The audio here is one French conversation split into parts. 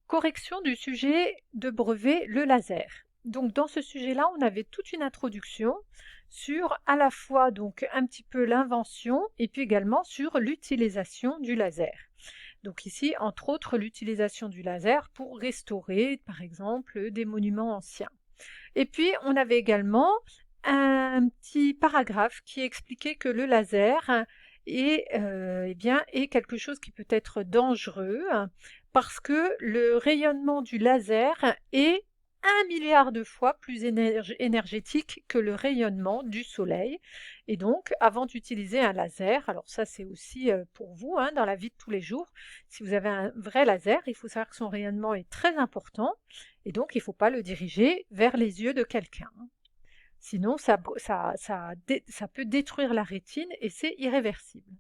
Correction du sujet de brevet, le laser. Donc dans ce sujet-là, on avait toute une introduction sur à la fois donc un petit peu l'invention et puis également sur l'utilisation du laser. Donc ici, entre autres, l'utilisation du laser pour restaurer, par exemple, des monuments anciens. Et puis, on avait également un petit paragraphe qui expliquait que le laser est quelque chose qui peut être dangereux parce que le rayonnement du laser est 1 milliard de fois plus énergétique que le rayonnement du soleil. Et donc, avant d'utiliser un laser, alors ça c'est aussi pour vous dans la vie de tous les jours, si vous avez un vrai laser, il faut savoir que son rayonnement est très important et donc il ne faut pas le diriger vers les yeux de quelqu'un. Sinon, ça peut détruire la rétine et c'est irréversible.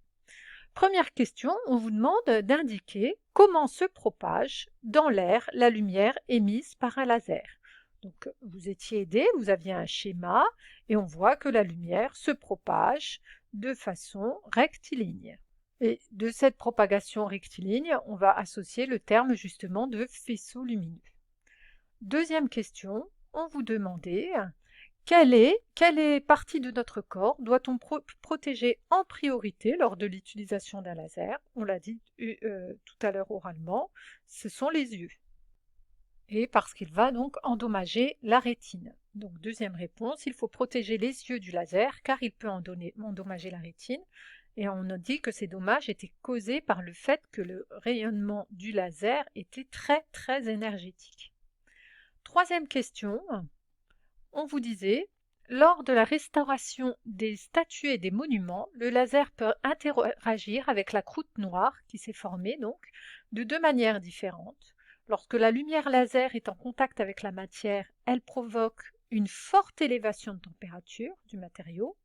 Première question, on vous demande d'indiquer comment se propage dans l'air la lumière émise par un laser. Donc, vous étiez aidé, vous aviez un schéma et on voit que la lumière se propage de façon rectiligne. Et de cette propagation rectiligne, on va associer le terme justement de faisceau lumineux. Deuxième question, on vous demandait quelle partie de notre corps doit-on protéger en priorité lors de l'utilisation d'un laser? On l'a dit tout à l'heure oralement, ce sont les yeux. Et parce qu'il va donc endommager la rétine. Donc deuxième réponse, il faut protéger les yeux du laser car il peut endommager la rétine. Et on a dit que ces dommages étaient causés par le fait que le rayonnement du laser était très très énergétique. Troisième question, on vous disait, lors de la restauration des statues et des monuments, le laser peut interagir avec la croûte noire qui s'est formée donc de deux manières différentes. Lorsque la lumière laser est en contact avec la matière, elle provoque une forte élévation de température du matériau.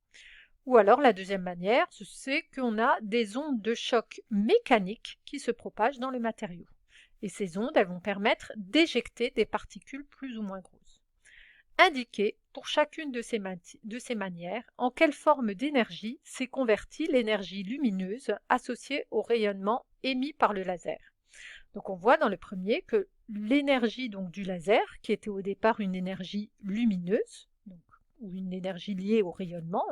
Ou alors la deuxième manière, c'est qu'on a des ondes de choc mécaniques qui se propagent dans le matériau. Et ces ondes, elles vont permettre d'éjecter des particules plus ou moins grosses. Indiquez pour chacune de ces manières en quelle forme d'énergie s'est convertie l'énergie lumineuse associée au rayonnement émis par le laser. Donc on voit dans le premier que l'énergie du laser, qui était au départ une énergie lumineuse, ou une énergie liée au rayonnement,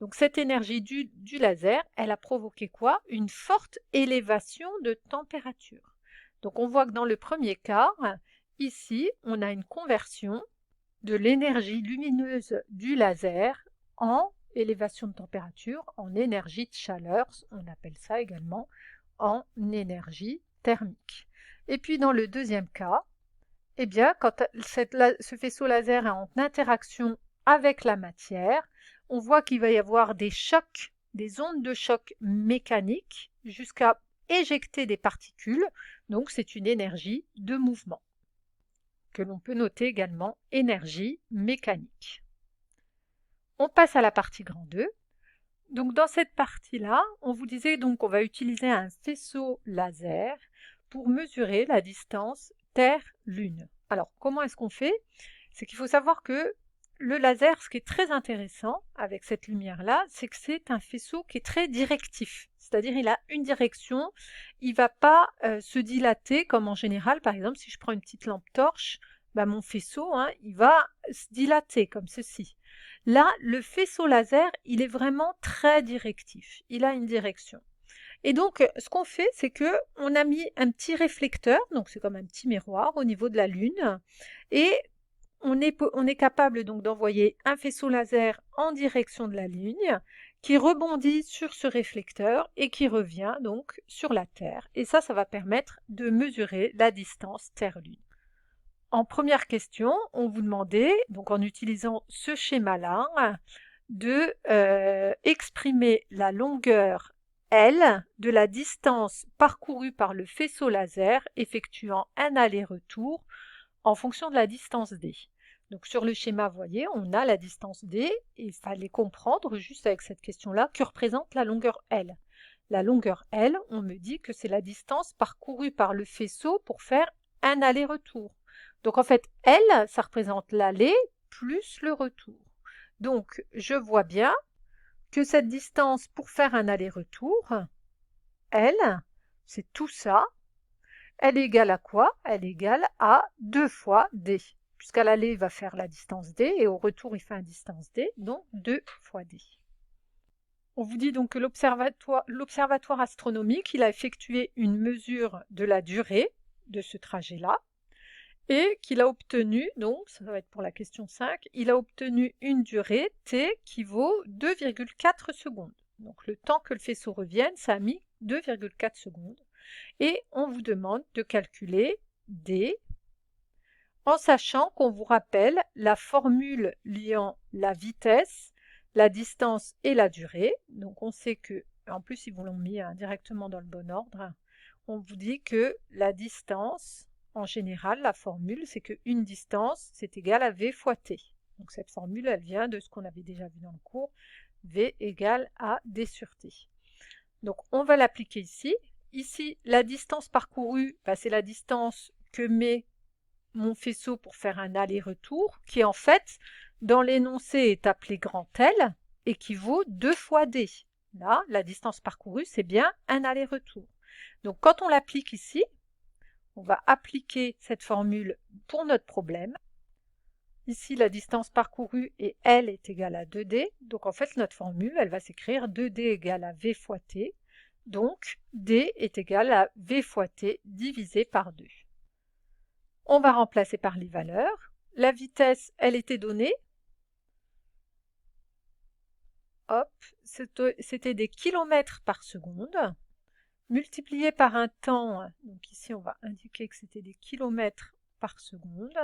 donc cette énergie du laser, elle a provoqué quoi? Une forte élévation de température. Donc on voit que dans le premier cas, ici, on a une conversion de l'énergie lumineuse du laser en élévation de température, en énergie de chaleur, on appelle ça également en énergie thermique. Et puis dans le deuxième cas, eh bien, quand ce faisceau laser est en interaction avec la matière, on voit qu'il va y avoir des chocs, des ondes de choc mécaniques jusqu'à éjecter des particules, donc c'est une énergie de mouvement que l'on peut noter également énergie mécanique. On passe à la partie grand 2. Donc dans cette partie-là, on vous disait donc qu'on va utiliser un faisceau laser pour mesurer la distance Terre-Lune. Alors comment est-ce qu'on fait? C'est qu'il faut savoir que le laser, ce qui est très intéressant avec cette lumière-là, c'est que c'est un faisceau qui est très directif. C'est-à-dire il a une direction, il ne va pas se dilater comme en général. Par exemple, si je prends une petite lampe torche, mon faisceau, il va se dilater comme ceci. Là, le faisceau laser, il est vraiment très directif. Il a une direction. Et donc, ce qu'on fait, c'est qu'on a mis un petit réflecteur, donc c'est comme un petit miroir au niveau de la Lune, et on est capable donc d'envoyer un faisceau laser en direction de la Lune, qui rebondit sur ce réflecteur et qui revient donc sur la Terre. Et ça va permettre de mesurer la distance Terre-Lune. En première question, on vous demandait, donc en utilisant ce schéma-là, de exprimer la longueur L de la distance parcourue par le faisceau laser effectuant un aller-retour en fonction de la distance D. Donc sur le schéma, vous voyez, on a la distance D et il fallait comprendre juste avec cette question-là que représente la longueur L. La longueur L, on me dit que c'est la distance parcourue par le faisceau pour faire un aller-retour. Donc en fait, L, ça représente l'aller plus le retour. Donc je vois bien que cette distance pour faire un aller-retour, L, c'est tout ça. Elle est égale à quoi? Elle est égale à 2 fois d. Puisqu'à l'aller, il va faire la distance d et au retour, il fait une distance d, donc 2 fois d. On vous dit donc que l'observatoire astronomique, il a effectué une mesure de la durée de ce trajet-là et qu'il a obtenu, donc ça va être pour la question 5, il a obtenu une durée t qui vaut 2,4 secondes. Donc le temps que le faisceau revienne, ça a mis 2,4 secondes. Et on vous demande de calculer d en sachant qu'on vous rappelle la formule liant la vitesse, la distance et la durée. Donc on sait que, en plus ils vous l'ont mis directement dans le bon ordre, on vous dit que la distance, en général, la formule, c'est qu'une distance, c'est égal à v fois t. Donc cette formule, elle vient de ce qu'on avait déjà vu dans le cours, v égale à d sur t. Donc on va l'appliquer ici. Ici, la distance parcourue, c'est la distance que met mon faisceau pour faire un aller-retour, qui en fait, dans l'énoncé, est appelé grand L et qui vaut 2 fois d. Là, la distance parcourue, c'est bien un aller-retour. Donc quand on l'applique ici, on va appliquer cette formule pour notre problème. Ici, la distance parcourue et L est égale à 2d. Donc en fait, notre formule, elle va s'écrire 2d égale à v fois t. Donc d est égal à v fois t divisé par 2. On va remplacer par les valeurs. La vitesse, elle était donnée. Hop, c'était des kilomètres par seconde, multiplié par un temps. Donc ici, on va indiquer que c'était des kilomètres par seconde.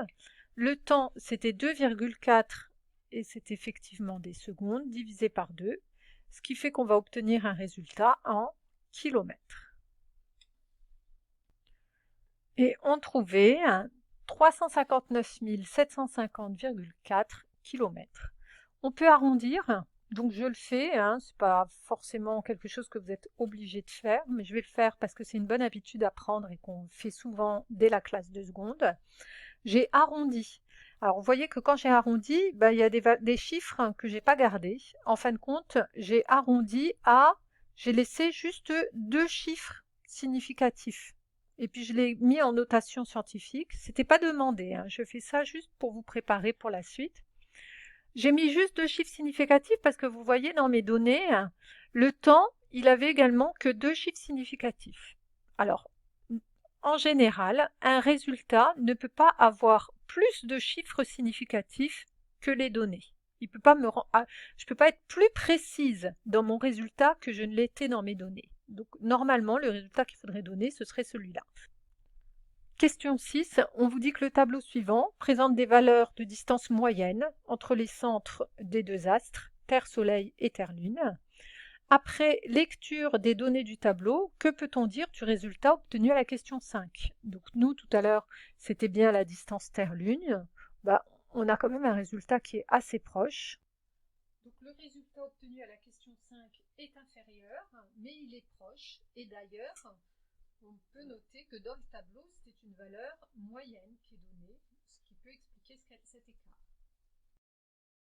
Le temps, c'était 2,4 et c'est effectivement des secondes, divisé par 2, ce qui fait qu'on va obtenir un résultat en kilomètres. Et on trouvait 359 750,4 km. On peut arrondir, donc je le fais, ce n'est pas forcément quelque chose que vous êtes obligé de faire, mais je vais le faire parce que c'est une bonne habitude à prendre et qu'on fait souvent dès la classe de seconde. J'ai arrondi. Alors vous voyez que quand j'ai arrondi, il y a des chiffres que je n'ai pas gardés. En fin de compte, j'ai arrondi à, j'ai laissé juste 2 chiffres significatifs. Et puis je l'ai mis en notation scientifique. C'était pas demandé, je fais ça juste pour vous préparer pour la suite. J'ai mis juste 2 chiffres significatifs parce que vous voyez dans mes données, le temps, il avait également que 2 chiffres significatifs. Alors, en général, un résultat ne peut pas avoir plus de chiffres significatifs que les données. Je ne peux pas être plus précise dans mon résultat que je ne l'étais dans mes données. Donc normalement, le résultat qu'il faudrait donner, ce serait celui-là. Question 6, on vous dit que le tableau suivant présente des valeurs de distance moyenne entre les centres des 2 astres, Terre, Soleil et Terre, Lune. Après lecture des données du tableau, que peut-on dire du résultat obtenu à la question 5? Donc nous, tout à l'heure, c'était bien la distance Terre-Lune. On a quand même un résultat qui est assez proche. Donc le résultat obtenu à la question 5 est inférieur, mais il est proche. Et d'ailleurs, on peut noter que dans le tableau, c'est une valeur moyenne qui est donnée, ce qui peut expliquer cet écart.